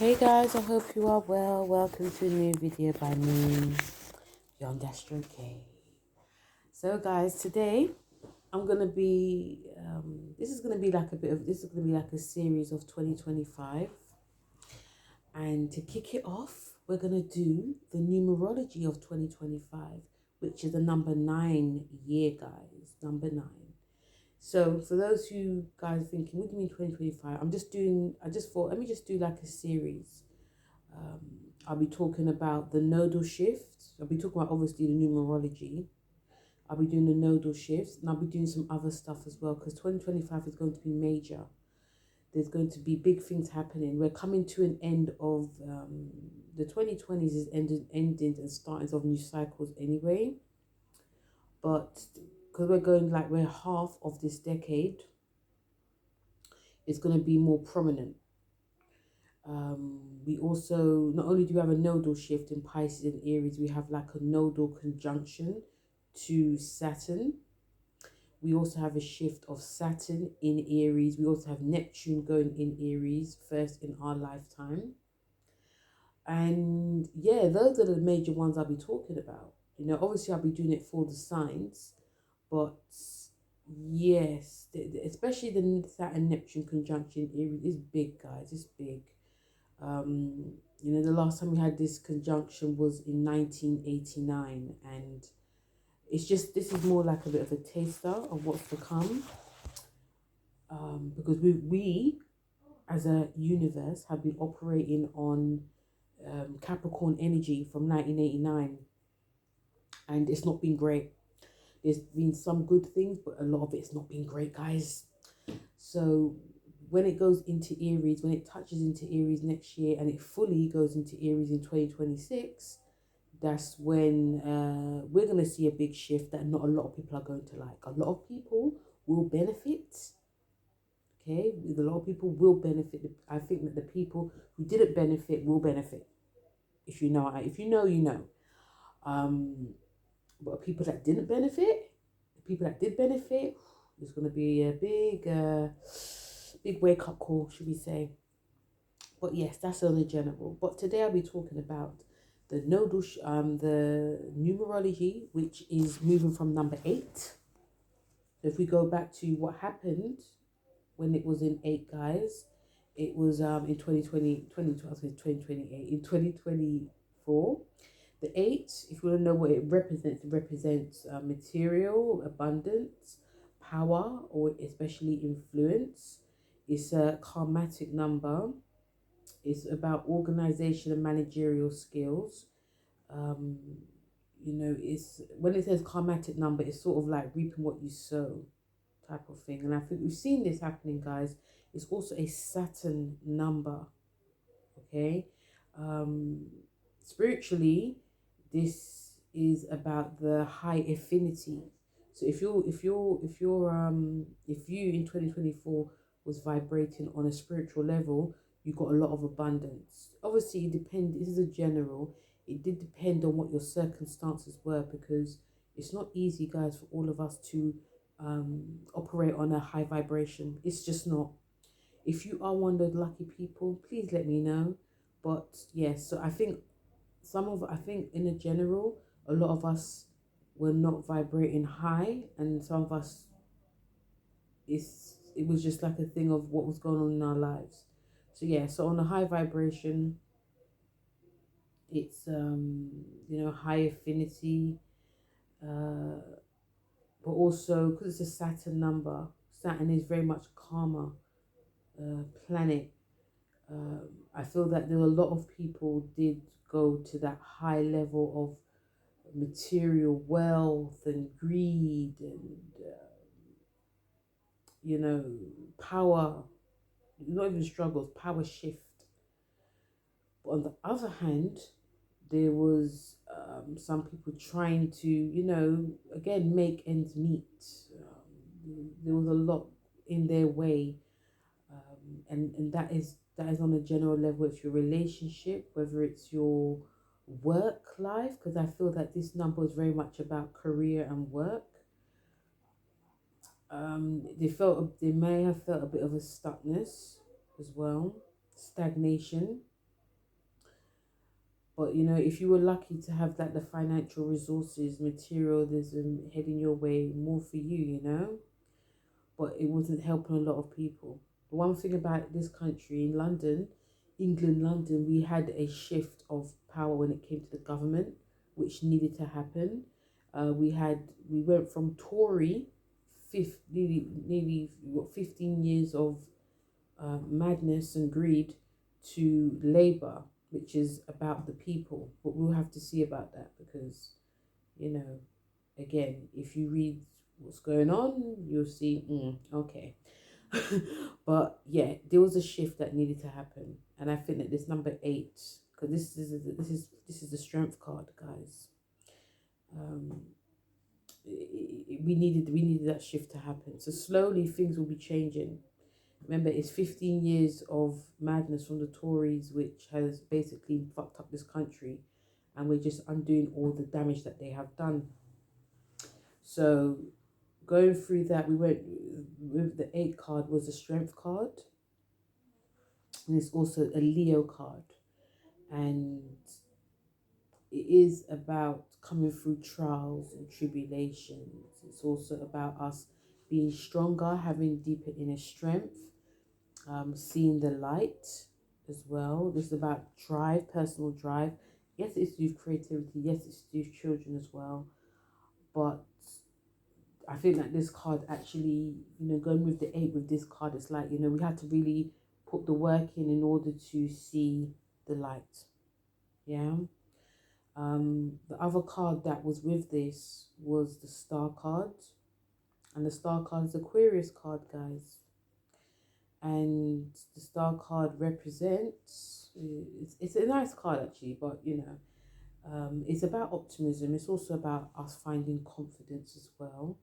Hey guys, I hope you are well. Welcome to a new video by me, Young Astro K. So guys, today I'm gonna be this is gonna be like a series of 2025, and to kick it off, we're gonna do the numerology of 2025, which is the number 9 year, guys. Number 9. So for those who guys thinking, what do you mean 2025? I just thought, let me just do like a series. I'll be talking about the nodal shifts. I'll be talking about obviously the numerology. I'll be doing the nodal shifts, and I'll be doing some other stuff as well, because 2025 is going to be major. There's going to be big things happening. We're coming to an end of the 2020s is ending and starting of new cycles anyway. But because we're half of this decade, it's going to be more prominent. We also, not only do we have a nodal shift in Pisces and Aries, we have like a nodal conjunction to Saturn. We also have a shift of Saturn in Aries. We also have Neptune going in Aries first in our lifetime. And yeah, those are the major ones I'll be talking about. Obviously I'll be doing it for the signs, but yes, especially the Saturn Neptune conjunction in Aries is big, guys. It's big. The last time we had this conjunction was in 1989, and this is more like a bit of a taster of what's to come, because we as a universe have been operating on Capricorn energy from 1989, and it's not been great. There's been some good things, but a lot of it's not been great, guys. So when it goes into Aries, when it touches into Aries next year, and it fully goes into Aries in 2026, that's when we're going to see a big shift that not a lot of people are going to like. A lot of people will benefit. Okay, a lot of people will benefit. I think that the people who didn't benefit will benefit. If you know, you know. But people that didn't benefit, the people that did benefit, there's going to be a big wake up call, should we say? But yes, that's on the general. But today I'll be talking about the the numerology, which is moving from number 8. So if we go back to what happened when it was in 8, guys, it was in 2028, in 2024. The 8, if you want to know what it represents material, abundance, power, or especially influence. It's a karmatic number. It's about organization and managerial skills. Um, it's when it says karmatic number, it's sort of like reaping what you sow type of thing. And I think we've seen this happening, guys. It's also a Saturn number. Okay. Spiritually, this is about the high affinity. So if you in 2024 was vibrating on a spiritual level, you got a lot of abundance. Obviously, this is a general. It did depend on what your circumstances were, because it's not easy, guys, for all of us to operate on a high vibration. It's just not. If you are one of the lucky people, please let me know. But yes, so I think in a general, a lot of us were not vibrating high, and some of us, it was just like a thing of what was going on in our lives. So yeah, so on a high vibration, it's high affinity, but also because it's a Saturn number. Saturn is very much karma planet. I feel that there were a lot of people did go to that high level of material wealth and greed and power. Not even struggles, power shift. But on the other hand, there was some people trying to again make ends meet. There was a lot in their way, and that is on a general level. It's your relationship, whether it's your work life, because I feel that this number is very much about career and work. They may have felt a bit of a stuckness as well, stagnation. But you know, if you were lucky to have that, the financial resources, materialism heading your way, more for you, you know. But it wasn't helping a lot of people. The one thing about this country in London, England, London, we had a shift of power when it came to the government, which needed to happen. We went from Tory, nearly what 15 years of madness and greed, to Labour, which is about the people. But we'll have to see about that because, you know, again, if you read what's going on, you'll see, okay. But yeah, there was a shift that needed to happen, and I think that this number 8, because this is the strength card, guys. Um, we needed that shift to happen. So slowly things will be changing. Remember, it's 15 years of madness from the Tories, which has basically fucked up this country, and we're just undoing all the damage that they have done. So going through that, we went with the 8 card was a strength card, and it's also a Leo card, and it is about coming through trials and tribulations. It's also about us being stronger, having deeper inner strength, seeing the light as well. This is about drive, personal drive. Yes, it's to do with creativity. Yes, it's to do with children as well. But I think that this card actually, going with the 8 with this card, it's like, we had to really put the work in order to see the light. Yeah. The other card that was with this was the Star card. And the Star card is Aquarius card, guys. And the Star card represents, it's a nice card actually, but it's about optimism. It's also about us finding confidence as well,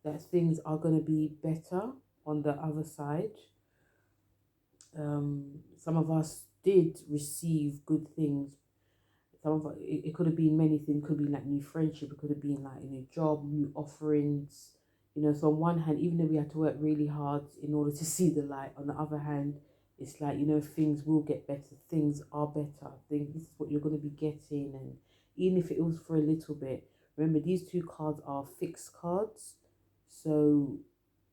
that things are going to be better on the other side. Some of us did receive good things. It could have been many things. It could be like new friendship. It could have been like a new job, new offerings. So on one hand, even though we had to work really hard in order to see the light, on the other hand, it's like, things will get better. Things are better. This is what you're going to be getting. And even if it was for a little bit, remember, these 2 cards are fixed cards. So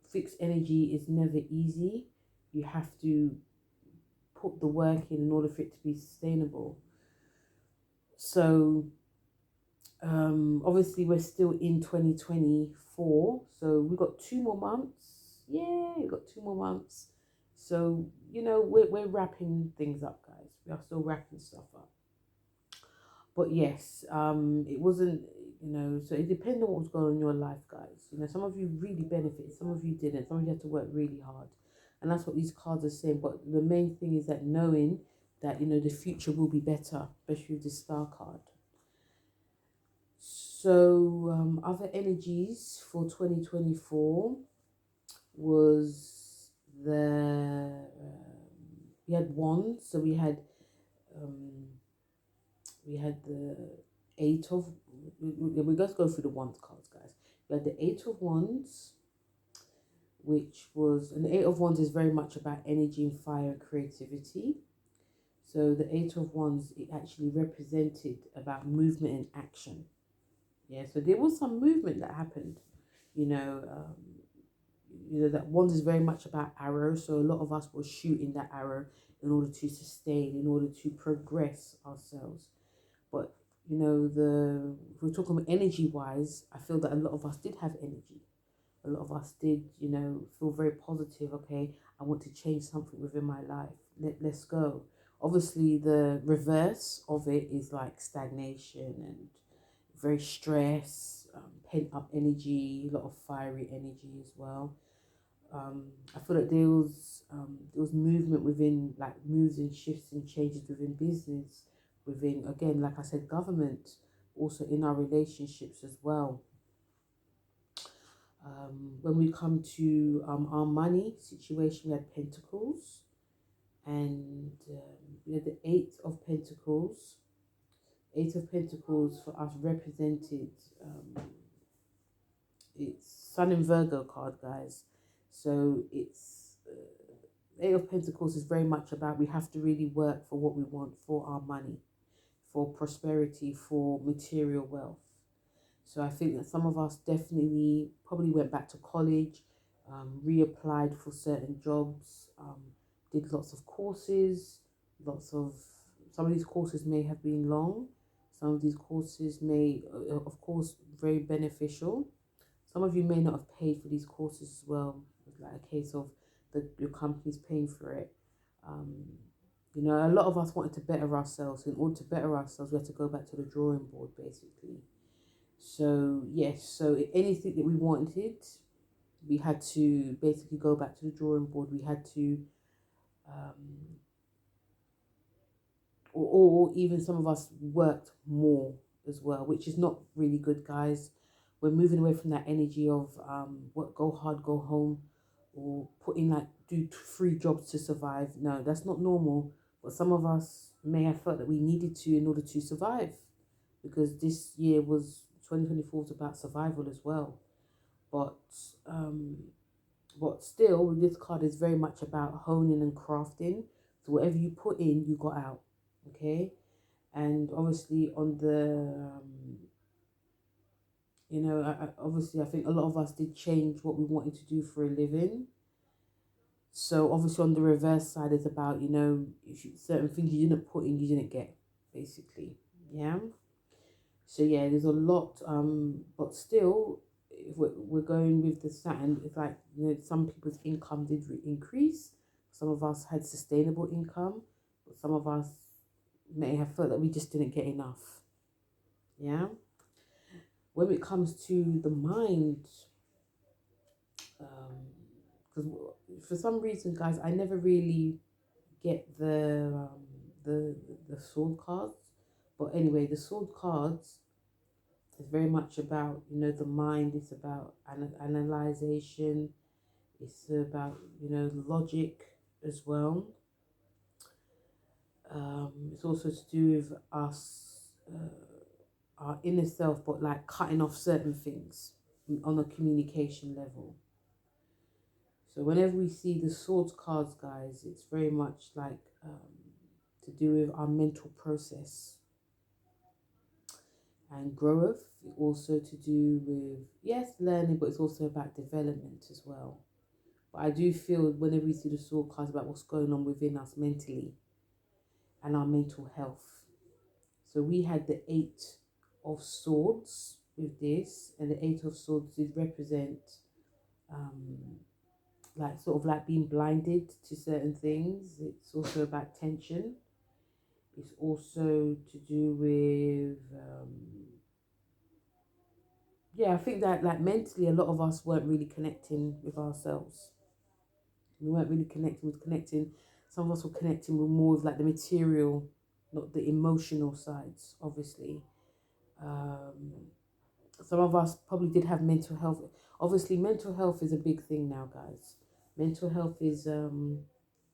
fixed energy is never easy. You have to put the work in order for it to be sustainable. So obviously we're still in 2024, so we've got 2 more months. Yeah, we've got 2 more months. So we're wrapping things up, guys. We are still wrapping stuff up. But yes, it wasn't, so it depends on what was going on in your life, guys. Some of you really benefited, some of you didn't, some of you had to work really hard, and that's what these cards are saying. But the main thing is that knowing that the future will be better, especially with the Star card. So other energies for 2024 was we had wands. So we had the 8 of, we're going to go through the wands cards, guys. We had the 8 of wands, which was, and the 8 of wands is very much about energy and fire and creativity. So the 8 of wands, it actually represented about movement and action. Yeah, so there was some movement that happened, that wands is very much about arrows. So a lot of us were shooting that arrow in order to sustain, in order to progress ourselves. But if we're talking about energy wise, I feel that a lot of us did have energy. A lot of us did, feel very positive. Okay, I want to change something within my life. Let's go. Obviously, the reverse of it is like stagnation and very stress, pent up energy, a lot of fiery energy as well. I feel like there was movement within, like moves and shifts and changes within business, within, again, like I said, government, also in our relationships as well. When we come to our money situation, we had Pentacles, and we had the 8 of Pentacles. 8 of Pentacles for us represented, it's Sun in Virgo card, guys. So it's 8 of Pentacles is very much about, we have to really work for what we want, for our money, for prosperity, for material wealth. So I think that some of us definitely probably went back to college, reapplied for certain jobs, did lots of courses, lots of, some of these courses may have been long, some of these courses may, of course, very beneficial. Some of you may not have paid for these courses as well. It's like a case of your company's paying for it. Um, a lot of us wanted to better ourselves. In order to better ourselves, we had to go back to the drawing board, basically. So yes, so anything that we wanted, we had to basically go back to the drawing board. We had to, um, or even some of us worked more as well, which is not really good, guys. We're moving away from that energy of what, go hard, go home, or putting like do three jobs to survive. No, that's not normal. But some of us may have felt that we needed to in order to survive, because this year was 2024 was about survival as well. But um, but still, this card is very much about honing and crafting. So whatever you put in, you got out. Okay, and obviously on the obviously I think a lot of us did change what we wanted to do for a living. So obviously on the reverse side is about, if certain things you didn't put in, you didn't get, basically. Yeah. So yeah, there's a lot, but still, if we're going with the Saturn, it's like, some people's income did increase. Some of us had sustainable income, but some of us may have felt that we just didn't get enough. Yeah. When it comes to the mind, because for some reason, guys, I never really get the sword cards. But anyway, the sword cards is very much about, the mind. It's about analyzation. It's about, logic as well. It's also to do with us, our inner self, but like cutting off certain things on a communication level. So whenever we see the swords cards, guys, it's very much like to do with our mental process and growth. Also to do with, yes, learning, but it's also about development as well. But I do feel whenever we see the sword cards about what's going on within us mentally and our mental health. So we had the 8 of Swords with this, and the 8 of Swords did represent like sort of like being blinded to certain things. It's also about tension. It's also to do with yeah, I think that like mentally a lot of us weren't really connecting with ourselves. We weren't really connecting. Some of us were connecting with more of like the material, not the emotional sides, obviously. Um, some of us probably did have mental health. Obviously, mental health is a big thing now, guys. Mental health is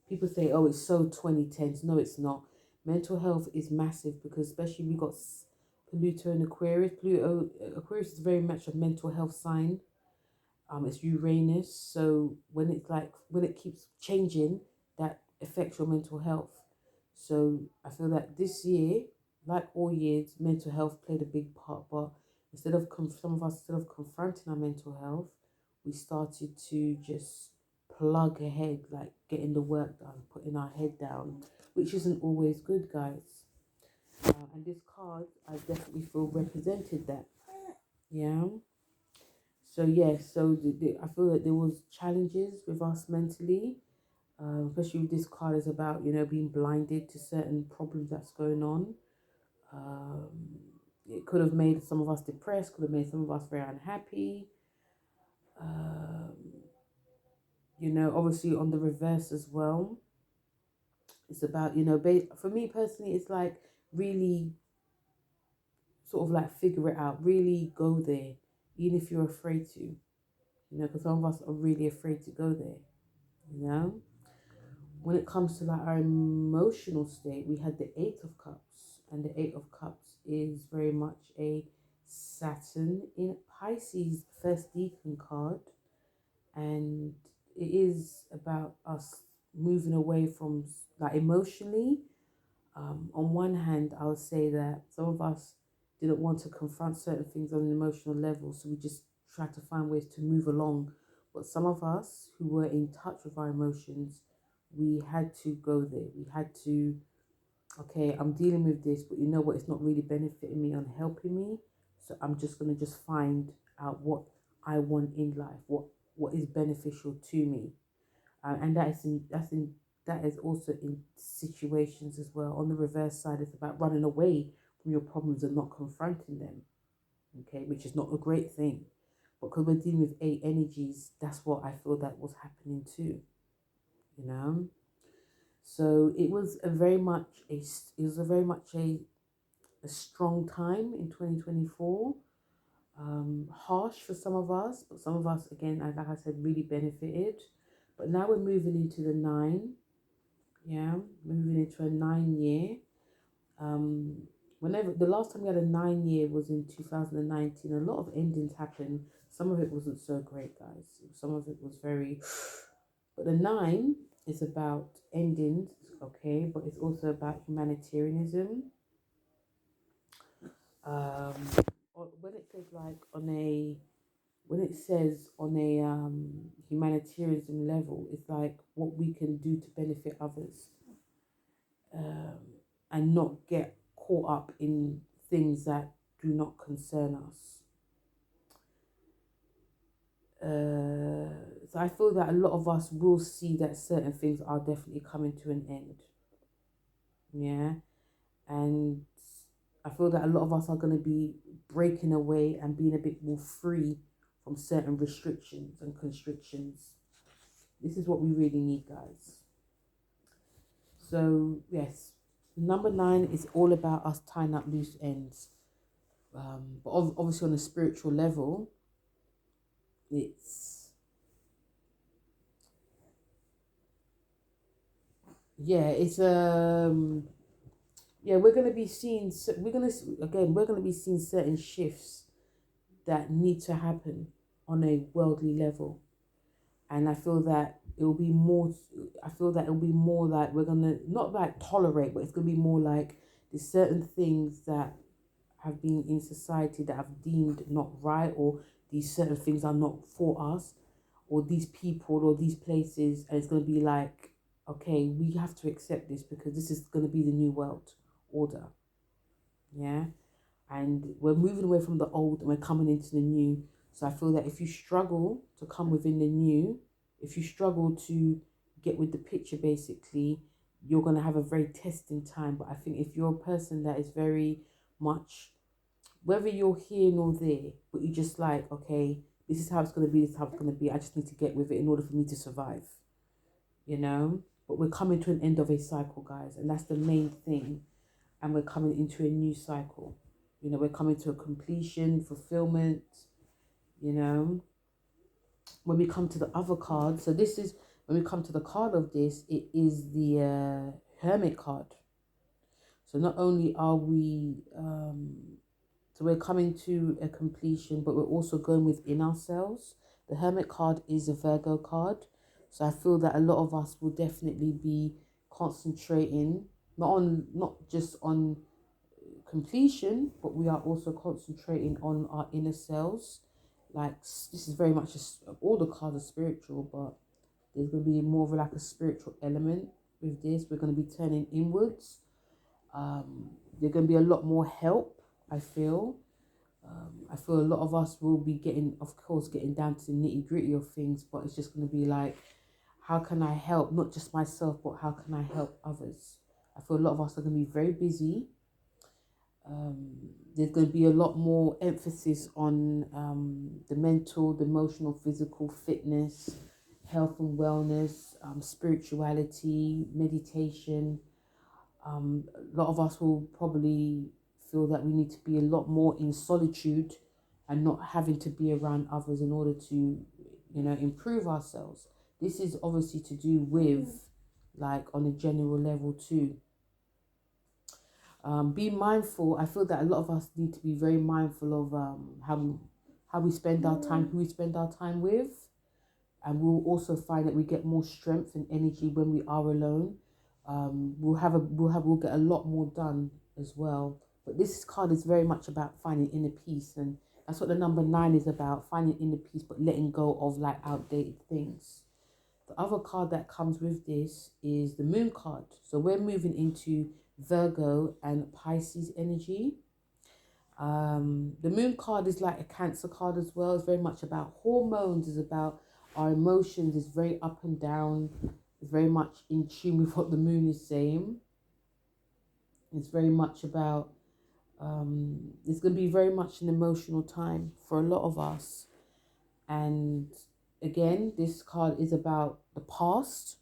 people say, oh, it's so 2010s. No, it's not. Mental health is massive, because especially we got Pluto and Aquarius. Aquarius is very much a mental health sign. It's Uranus, so when it keeps changing, that affects your mental health. So I feel that this year, like all years, mental health played a big part. But some of us, instead of confronting our mental health, we started to just plug ahead, like getting the work done, putting our head down, which isn't always good, guys. And this card, I definitely feel represented that. Yeah. So yes, so I feel that there was challenges with us mentally, especially with this card is about, being blinded to certain problems that's going on. Um, it could have made some of us depressed, could have made some of us very unhappy. Um, obviously on the reverse as well, it's about, for me personally, it's like really sort of like figure it out, really go there, even if you're afraid to, because some of us are really afraid to go there, you know. When it comes to like our emotional state, we had the 8 of Cups, and the 8 of Cups is very much a Saturn in Pisces first deacon card, and it is about us moving away from like emotionally, On one hand, I would say that some of us didn't want to confront certain things on an emotional level, so we just tried to find ways to move along. But some of us who were in touch with our emotions, we had to go there. We had to, okay, I'm dealing with this, but you know what? It's not really benefiting me and helping me. So I'm just gonna just find out what I want in life, what is beneficial to me, and that is also in situations as well. On the reverse side, it's about running away from your problems and not confronting them. Okay, which is not a great thing, but because we're dealing with eight energies, that's what I feel that was happening too. You know, so it was a very much a strong time in 2024. Harsh for some of us, but some of us, again, like I said, really benefited. But now we're moving into the nine. Yeah, moving into a 9 year. Um, Whenever the last time we had a 9 year was in 2019, a lot of endings happened. Some of it wasn't so great, guys. Some of it was very, but the nine is about endings, okay, but it's also about humanitarianism. Um, when it says like on a when it says on a humanitarianism level, it's like what we can do to benefit others, um, and not get caught up in things that do not concern us. So I feel that a lot of us will see that certain things are definitely coming to an end. Yeah. And I feel that a lot of us are going to be breaking away and being a bit more free from certain restrictions and constrictions. This is what we really need, guys. So, yes, number nine is all about us tying up loose ends. But obviously, on a spiritual level, it's, yeah, it's, yeah, we're going to be seeing, we're going to be seeing certain shifts that need to happen on a worldly level. And I feel that it'll be more like we're gonna not like tolerate, but it's gonna be more like there's certain things that have been in society that have deemed not right, or these certain things are not for us, or these people or these places, and it's gonna be like, okay, we have to accept this because this is gonna be the new world order. Yeah. And we're moving away from the old and we're coming into the new. So I feel that if you struggle to come within the new, if you struggle to get with the picture, basically, you're going to have a very testing time. But I think if you're a person that is very much, whether you're here nor there, but you just like, okay, this is how it's going to be, this is how it's going to be, I just need to get with it in order for me to survive, you know? But we're coming to an end of a cycle, guys, and that's the main thing. And we're coming into a new cycle. You know, we're coming to a completion, fulfillment, you know. When we come to the other card, so this is, when we come to the card of this, it is the hermit card. So not only are we, so we're coming to a completion, but we're also going within ourselves. The hermit card is a Virgo card. So I feel that a lot of us will definitely be concentrating, not just on completion, but we are also concentrating on our inner selves. Like, this is very much all the cards are spiritual, but there's going to be more of like a spiritual element with this. We're going to be turning inwards. There's going to be a lot more help, I feel. I feel a lot of us will be getting, of course, getting down to the nitty gritty of things, but it's just going to be like, how can I help not just myself, but how can I help others? I feel a lot of us are going to be very busy. There's going to be a lot more emphasis on the mental, the emotional, physical fitness, health and wellness, spirituality, meditation. A lot of us will probably feel that we need to be a lot more in solitude and not having to be around others in order to, you know, improve ourselves. This is obviously to do with, like, on a general level too. Be mindful. I feel that a lot of us need to be very mindful of how we spend our time, who we spend our time with, and we'll also find that we get more strength and energy when we are alone. we'll get a lot more done as well. But this card is very much about finding inner peace, and that's what the number 9 is about, finding inner peace, but letting go of like outdated things. The other card that comes with this is the moon card. So we're moving into Virgo and Pisces energy. The moon card is like a Cancer card as well. It's very much about hormones, is about our emotions, is very up and down. It's very much in tune with what the moon is saying. It's very much about, it's going to be very much an emotional time for a lot of us. And again, this card is about the past.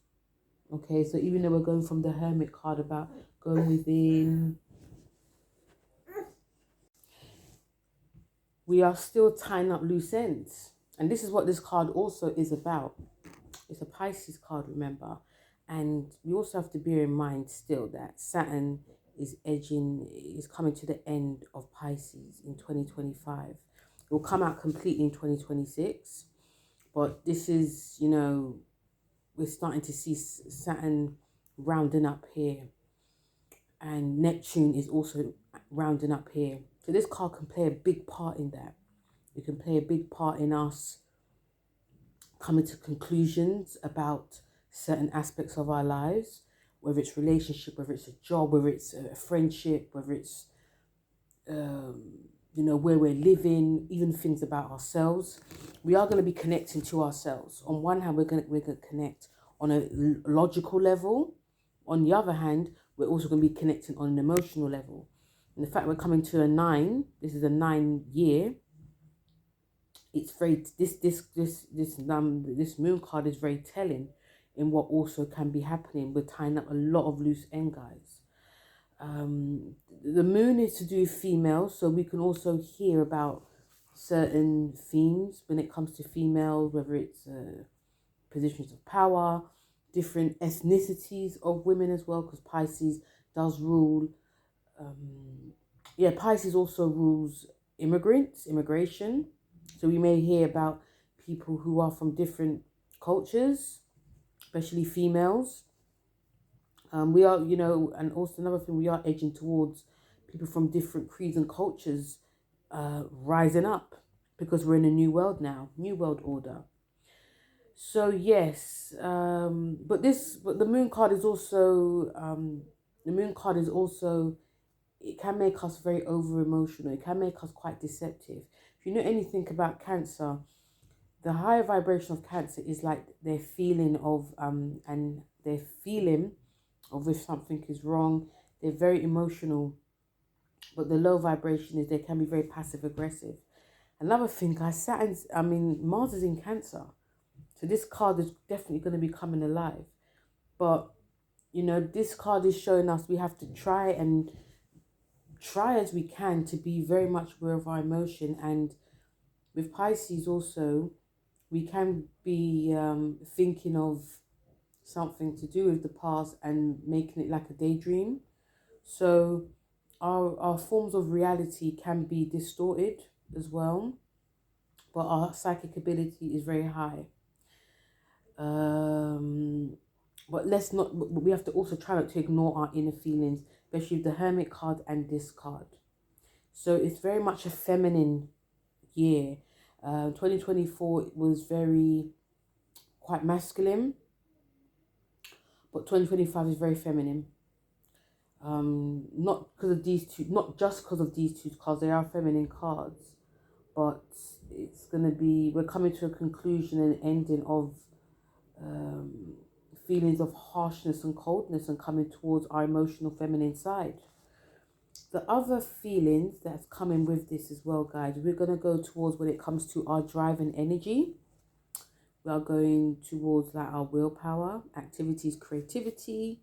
Okay, so even though we're going from the hermit card about going within, we are still tying up loose ends. And this is what this card also is about. It's a Pisces card, remember. And we also have to bear in mind still that Saturn is coming to the end of Pisces in 2025. It will come out completely in 2026. But this is, we're starting to see Saturn rounding up here. And Neptune is also rounding up here. So this card can play a big part in that. It can play a big part in us coming to conclusions about certain aspects of our lives, whether it's relationship, whether it's a job, whether it's a friendship, whether it's, where we're living, even things about ourselves. We are going to be connecting to ourselves. On one hand, we're going to connect on a logical level. On the other hand, we're also going to be connecting on an emotional level. And the fact we're coming to a 9, this is a 9 year. It's very this moon card is very telling in what also can be happening. We're tying up a lot of loose end, guys. The moon is to do with females, so we can also hear about certain themes when it comes to females, whether it's positions of power, different ethnicities of women as well, because Pisces does rule. Pisces also rules immigration. So we may hear about people who are from different cultures, especially females. We are, and also another thing, we are edging towards people from different creeds and cultures rising up, because we're in a new world now, new world order. So yes, but the moon card is also, it can make us very over emotional. It can make us quite deceptive. If you know anything about Cancer, the higher vibration of Cancer is like their feeling of if something is wrong. They're very emotional, but the low vibration is they can be very passive aggressive. Another thing, guys, Mars is in Cancer, so this card is definitely going to be coming alive. But this card is showing us we have to try as we can to be very much aware of our emotion. And with Pisces also, we can be thinking of something to do with the past and making it like a daydream. So our forms of reality can be distorted as well, but our psychic ability is very high. But we have to also try not to ignore our inner feelings, especially the Hermit card and this card. So it's very much a feminine year. 2024 was quite masculine, but 2025 is very feminine. Not just because of these two cards, they are feminine cards, but we're coming to a conclusion and ending of feelings of harshness and coldness and coming towards our emotional feminine side. The other feelings that's coming with this as well, guys, we're going to go towards when it comes to our drive and energy. We are going towards like our willpower, activities, creativity.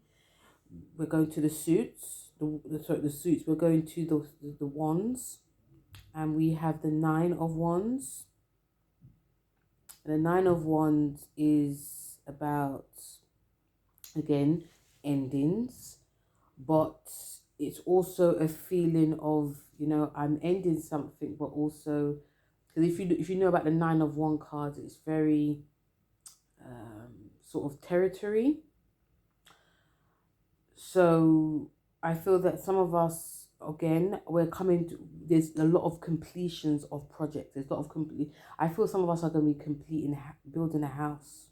We're going to the suits, the suits. We're going to the wands, and we have the 9 of wands. And the 9 of wands is about, again, endings, but it's also a feeling of, I'm ending something, but also, because if you know about the 9 of Wands cards, it's very sort of territory. So I feel that some of us, again, we're coming to, there's a lot of completions of projects. There's a lot of complete. I feel some of us are going to be completing, building a house.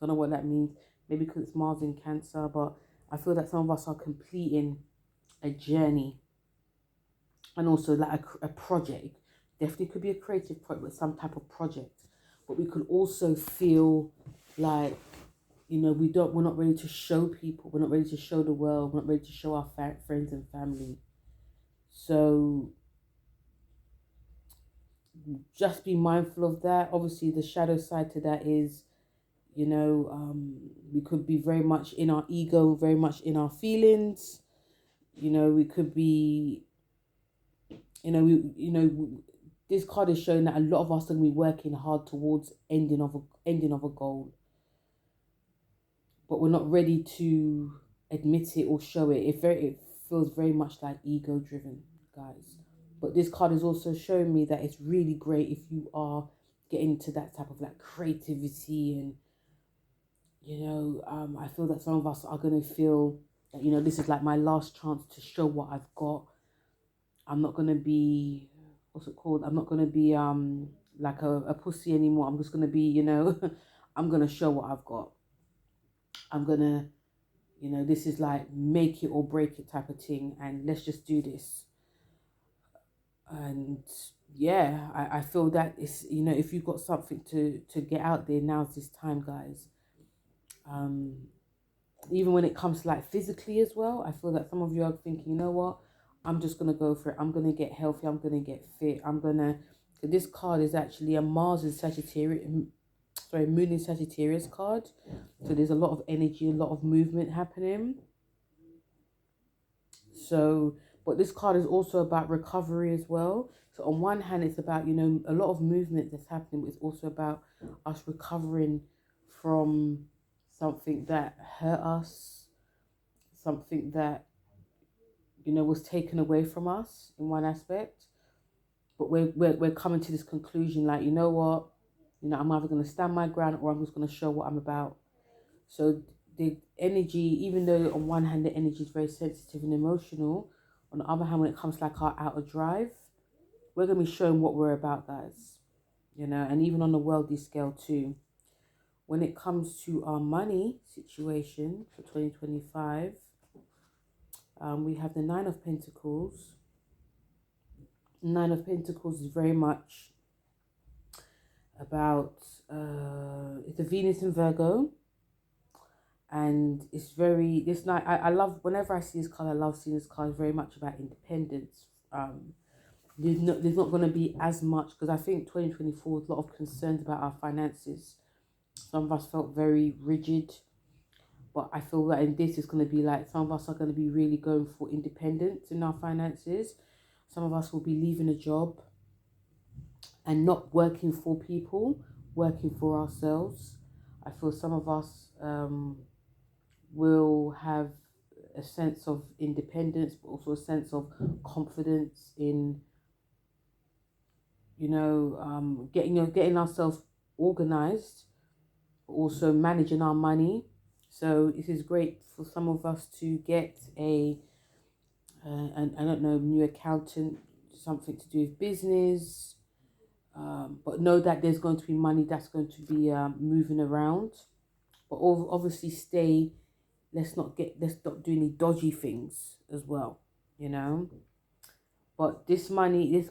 Don't know what that means. Maybe because it's Mars in Cancer, but I feel that some of us are completing a journey, and also like a project. Definitely could be a creative project, but some type of project. But we could also feel like, we're not ready to show people. We're not ready to show the world. We're not ready to show our friends and family. So just be mindful of that. Obviously, the shadow side to that is, we could be very much in our ego, very much in our feelings. We could be, this card is showing that a lot of us are going to be working hard towards ending of a goal, but we're not ready to admit it or show it. It feels very much like ego driven, guys. But this card is also showing me that it's really great if you are getting to that type of like creativity, and I feel that some of us are going to feel that, this is like my last chance to show what I've got. I'm not going to be, what's it called? I'm not going to be like a pussy anymore. I'm just going to be, I'm going to show what I've got. I'm going to, this is like make it or break it type of thing. And let's just do this. And yeah, I feel that it's, if you've got something to get out there, now's this time, guys. Even when it comes to like physically as well, I feel that some of you are thinking, you know what, I'm just gonna go for it. I'm gonna get healthy. I'm gonna get fit. This card is actually a Mars in Sagittarius, sorry, Moon in Sagittarius card. So there's a lot of energy, a lot of movement happening. So, but this card is also about recovery as well. So on one hand, it's about, a lot of movement that's happening, but it's also about us recovering from something that hurt us, something that, was taken away from us in one aspect. But we're coming to this conclusion, like, you know what, I'm either going to stand my ground or I'm just going to show what I'm about. So the energy, even though on one hand the energy is very sensitive and emotional, on the other hand, when it comes to like our outer drive, we're going to be showing what we're about, guys. And even on the worldly scale too. When it comes to our money situation for 2025, we have the Nine of Pentacles. Nine of Pentacles is very much about, it's a Venus in Virgo. And it's very, this night, I love, whenever I see this card, I love seeing this card. It's very much about independence. There's not going to be as much, because I think 2024 was a lot of concerns about our finances. Some of us felt very rigid, but I feel that in this, it's going to be like, some of us are going to be really going for independence in our finances. Some of us will be leaving a job and not working for people, working for ourselves. I feel some of us will have a sense of independence, but also a sense of confidence in, getting ourselves organized, but also managing our money. So this is great for some of us to get I don't know, new accountant, something to do with business. But know that there's going to be money that's going to be moving around. But obviously let's not do any dodgy things as well, But this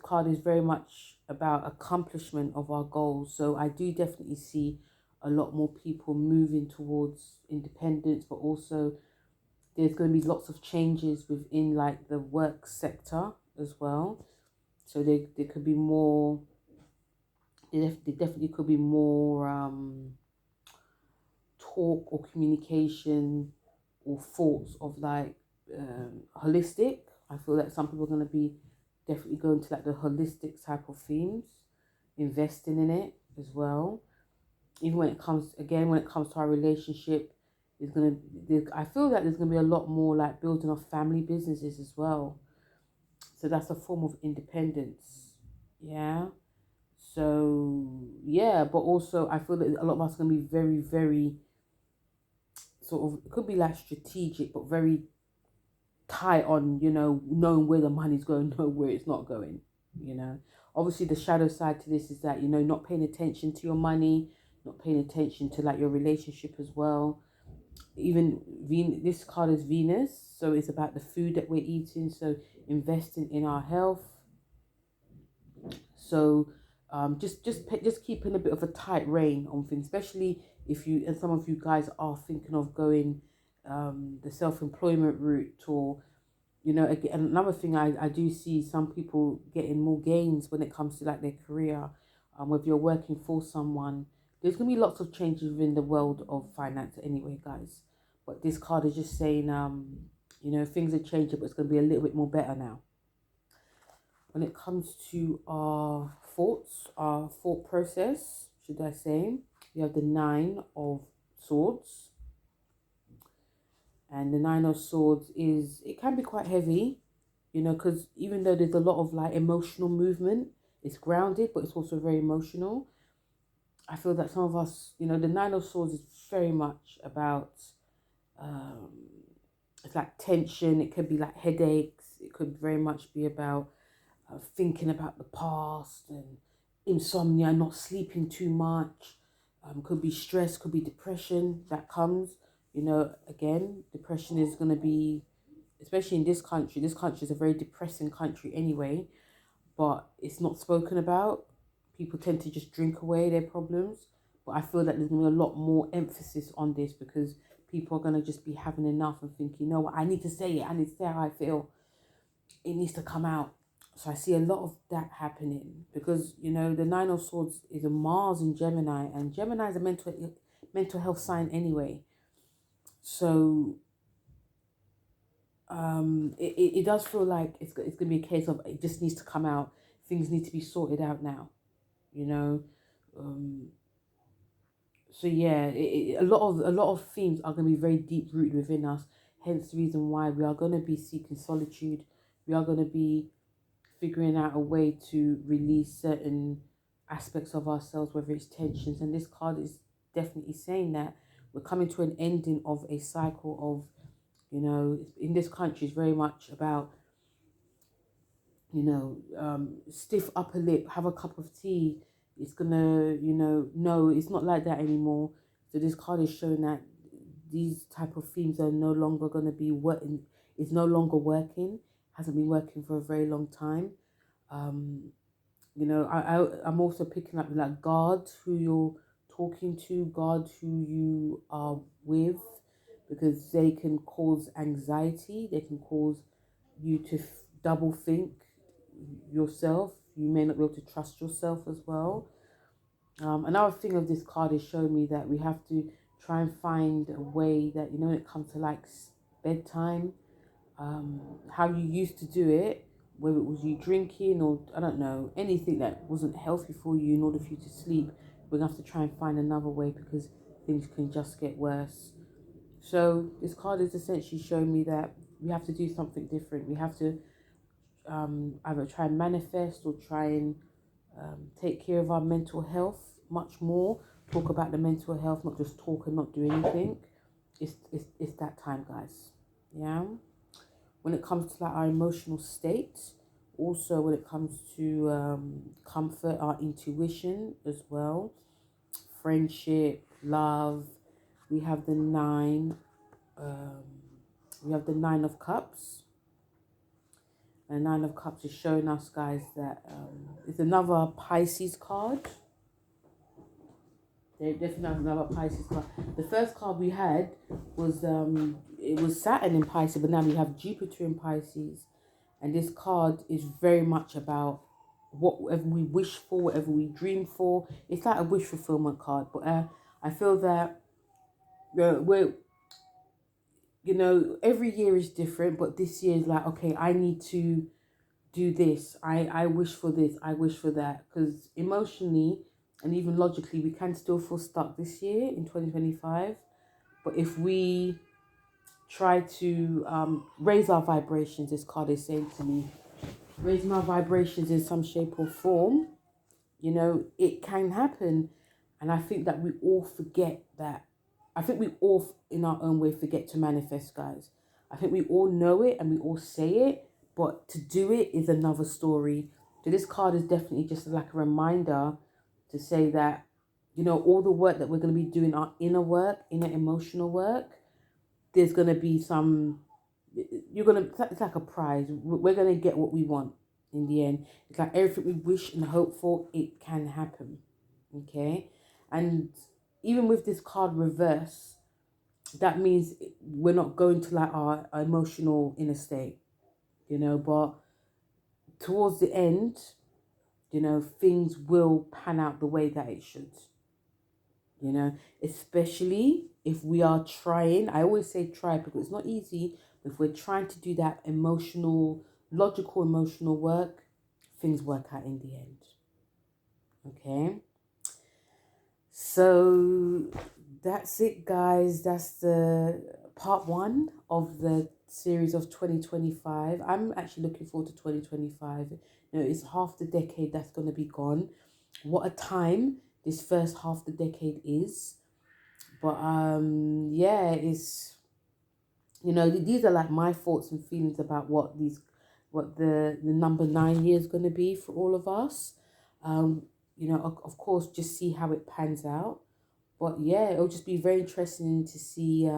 card is very much about accomplishment of our goals. So I do definitely see a lot more people moving towards independence, but also there's going to be lots of changes within like the work sector as well. So there could be more, there definitely could be more talk or communication or thoughts of like holistic. I feel that some people are going to be definitely going to like the holistic type of themes, investing in it as well. Even when it comes to our relationship, I feel that there's gonna be a lot more like building of family businesses as well. So that's a form of independence. Yeah. So yeah, but also I feel that a lot of us are gonna be very, very sort of, it could be like strategic, but very tight on, you know, knowing where the money's going, know where it's not going, you know. Obviously, the shadow side to this is that, you know, not paying attention to your money, not paying attention to like your relationship as well. Even this card is Venus, so it's about the food that we're eating. So investing in our health. So just keeping a bit of a tight rein on things, especially if you and some of you guys are thinking of going the self-employment route, or you know, again, another thing I do see some people getting more gains when it comes to like their career. Whether you're working for someone, there's gonna be lots of changes within the world of finance anyway, guys. But this card is just saying, you know, things are changing, but it's gonna be a little bit more better now. When it comes to our thoughts, our thought process, should I say, we have the Nine of Swords. And the Nine of Swords it can be quite heavy, you know, because even though there's a lot of like emotional movement, it's grounded, but it's also very emotional. I feel that some of us, you know, the Nine of Swords is very much about, um, it's like tension. It could be like headaches. It could very much be about thinking about the past and insomnia, not sleeping too much. Could be stress, could be depression that comes. You know, again, depression is going to be, especially in this country. This country is a very depressing country anyway, but it's not spoken about. People tend to just drink away their problems. But I feel that there's going to be a lot more emphasis on this because people are going to just be having enough and thinking, you know what, I need to say it. I need to say how I feel. It needs to come out. So I see a lot of that happening because, you know, the Nine of Swords is a Mars in Gemini, and Gemini is a mental health sign anyway. So it does feel like it's going to be a case of it just needs to come out. Things need to be sorted out now, you know. So yeah, a lot of themes are going to be very deep rooted within us. Hence the reason why we are going to be seeking solitude. We are going to be figuring out a way to release certain aspects of ourselves, whether it's tensions. And this card is definitely saying that we're coming to an ending of a cycle of, you know, in this country is very much about, you know, stiff upper lip, have a cup of tea. It's gonna, you know, no, it's not like that anymore. So this card is showing that these type of themes are no longer gonna be working. It's no longer working. Hasn't been working for a very long time. You know, I'm also picking up like guard who you're talking to, guard who you are with, because they can cause anxiety. They can cause you to double think yourself. You may not be able to trust yourself as well. Another thing of this card is showing me that we have to try and find a way that, you know, when it comes to like bedtime, how you used to do it, whether it was you drinking or I don't know, anything that wasn't healthy for you in order for you to sleep, we're going to have to try and find another way because things can just get worse. So this card is essentially showing me that we have to do something different. We have to either try and manifest or try and take care of our mental health much more. Talk about the mental health, not just talk and not do anything. It's that time, guys. Yeah. When it comes to like our emotional state, also when it comes to comfort, our intuition as well, friendship, love. We have the nine. Um, we have the Nine of Cups. And Nine of Cups is showing us, guys, that it's another Pisces card. They definitely have another Pisces card. The first card we had was it was Saturn in Pisces, but now we have Jupiter in Pisces, and this card is very much about whatever we wish for, whatever we dream for. It's like a wish fulfillment card, but I feel that we're, you know, every year is different, but this year is like, okay, I need to do this. I wish for this. I wish for that, because emotionally and even logically, we can still feel stuck this year in 2025. But if we try to raise our vibrations, this card is saying to me, raising our vibrations in some shape or form, you know, it can happen. And I think that we all forget that. I think we all, in our own way, forget to manifest, guys. I think we all know it and we all say it, but to do it is another story. So this card is definitely just like a reminder to say that, you know, all the work that we're going to be doing, our inner work, inner emotional work, there's going to be some, you're going to, it's like a prize. We're going to get what we want in the end. It's like everything we wish and hope for, it can happen. Okay. And even with this card reverse, that means we're not going to like our emotional inner state, you know, but towards the end, you know, things will pan out the way that it should, you know, especially if we are trying. I always say try because it's not easy. But if we're trying to do that emotional, logical, emotional work, things work out in the end. Okay. So that's it, guys. That's the part one of the series of 2025. I'm actually looking forward to 2025. You know, it's half the decade that's going to be gone. What a time this first half the decade is. But yeah, it's, you know, these are like my thoughts and feelings about what the number 9 year is going to be for all of us. You know, of course, just see how it pans out. But yeah, it'll just be very interesting to see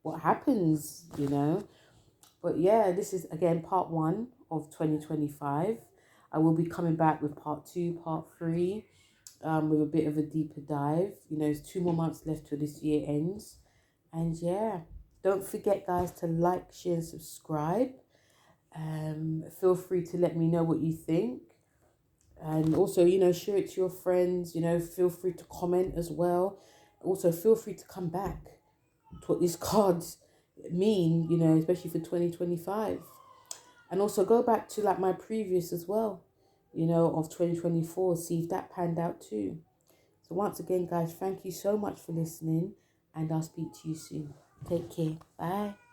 what happens, you know. But yeah, this is again part one of 2025. I will be coming back with part two, part three, with a bit of a deeper dive. You know, there's 2 more months left till this year ends. And yeah, don't forget, guys, to like, share, and subscribe. Feel free to let me know what you think. And also, you know, share it to your friends. You know, feel free to comment as well. Also, feel free to come back to what these cards mean, you know, especially for 2025. And also go back to like my previous as well, you know, of 2024. See if that panned out too. So once again, guys, thank you so much for listening. And I'll speak to you soon. Take care. Bye.